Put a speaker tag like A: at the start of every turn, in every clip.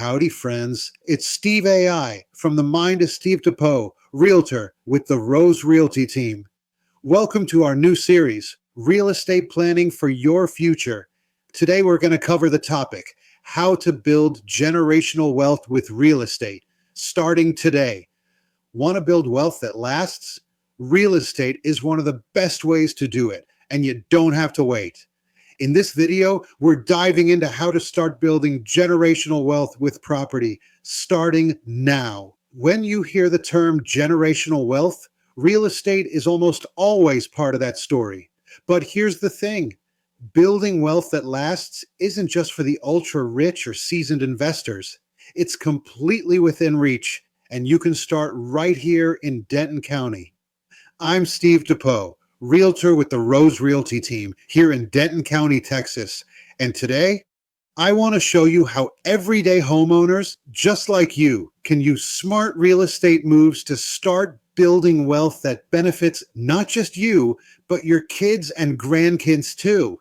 A: Howdy, friends. It's Steve AI from the mind of Steve Depoe, Realtor with the Rose Realty Team. Welcome to our new series, Real Estate Planning for Your Future. Today we're going to cover the topic, how to build generational wealth with real estate, starting today. Want to build wealth that lasts? Real estate is one of the best ways to do it, and you don't have to wait. In this video, we're diving into how to start building generational wealth with property, starting now. When you hear the term generational wealth, real estate is almost always part of that story. But here's the thing, building wealth that lasts isn't just for the ultra-rich or seasoned investors. It's completely within reach, and you can start right here in Denton County. I'm Steve Depoe, Realtor with the Rose Realty Team here in Denton County, Texas. And today, I want to show you how everyday homeowners, just like you, can use smart real estate moves to start building wealth that benefits not just you, but your kids and grandkids too.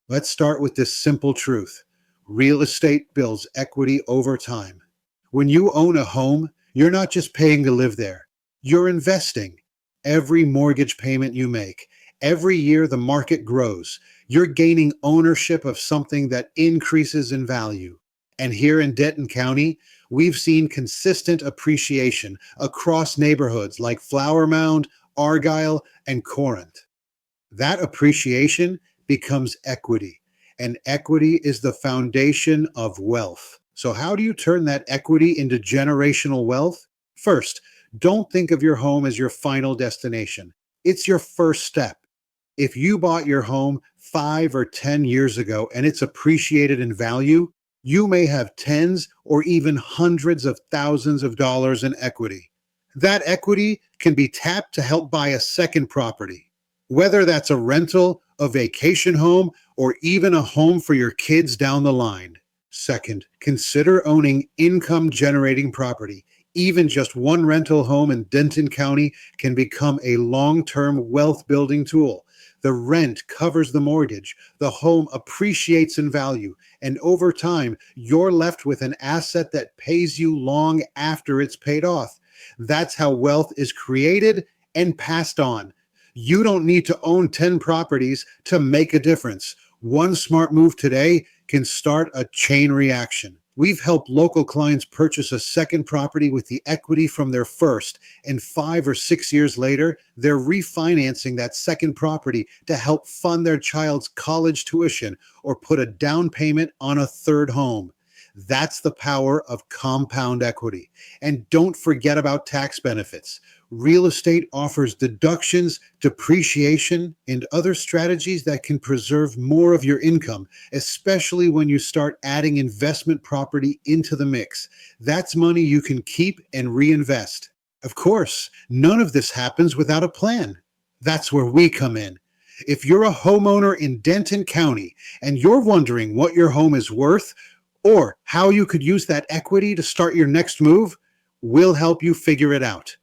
A: Let's start with this simple truth. Real estate builds equity over time. When you own a home, you're not just paying to live there. You're investing. Every mortgage payment you make, every year the market grows, you're gaining ownership of something that increases in value. And here in Denton County, we've seen consistent appreciation across neighborhoods like Flower Mound, Argyle, and Corinth. That appreciation becomes equity, and equity is the foundation of wealth. So how do you turn that equity into generational wealth? First, don't think of your home as your final destination. It's your first step. If you bought your home 5 or 10 years ago and it's appreciated in value, you may have tens or even hundreds of thousands of dollars in equity. That equity can be tapped to help buy a second property, whether that's a rental, a vacation home, or even a home for your kids down the line. Second, consider owning income-generating property. Even just one rental home in Denton County can become a long-term wealth-building tool. The rent covers the mortgage, the home appreciates in value, and over time, you're left with an asset that pays you long after it's paid off. That's how wealth is created and passed on. You don't need to own 10 properties to make a difference. One smart move today can start a chain reaction. We've helped local clients purchase a second property with the equity from their first, and 5 or 6 years later, they're refinancing that second property to help fund their child's college tuition or put a down payment on a third home. That's the power of compound equity. And don't forget about tax benefits. Real estate offers deductions, depreciation, and other strategies that can preserve more of your income, especially when you start adding investment property into the mix. That's money you can keep and reinvest. Of course, none of this happens without a plan. That's where we come in. If you're a homeowner in Denton County and you're wondering what your home is worth or how you could use that equity to start your next move, we'll help you figure it out.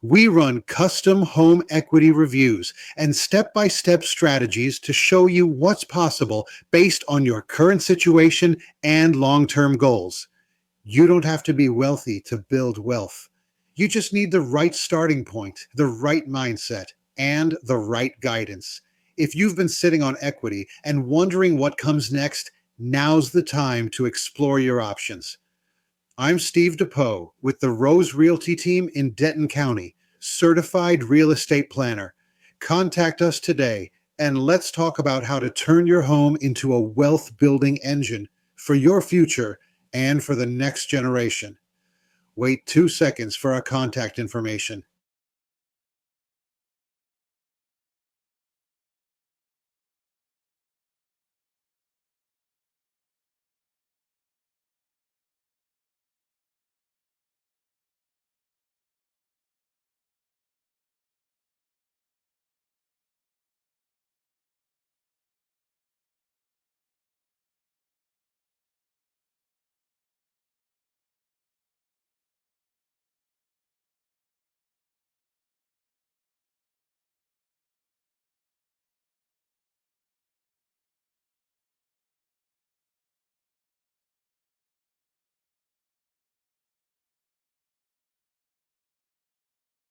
A: We run custom home equity reviews and step-by-step strategies to show you what's possible based on your current situation and long-term goals. You don't have to be wealthy to build wealth. You just need the right starting point, the right mindset, and the right guidance. If you've been sitting on equity and wondering what comes next, now's the time to explore your options. I'm Steve Depoe with the Rose Realty Team in Denton County, certified real estate planner. Contact us today and let's talk about how to turn your home into a wealth-building engine for your future and for the next generation. Wait 2 seconds for our contact information.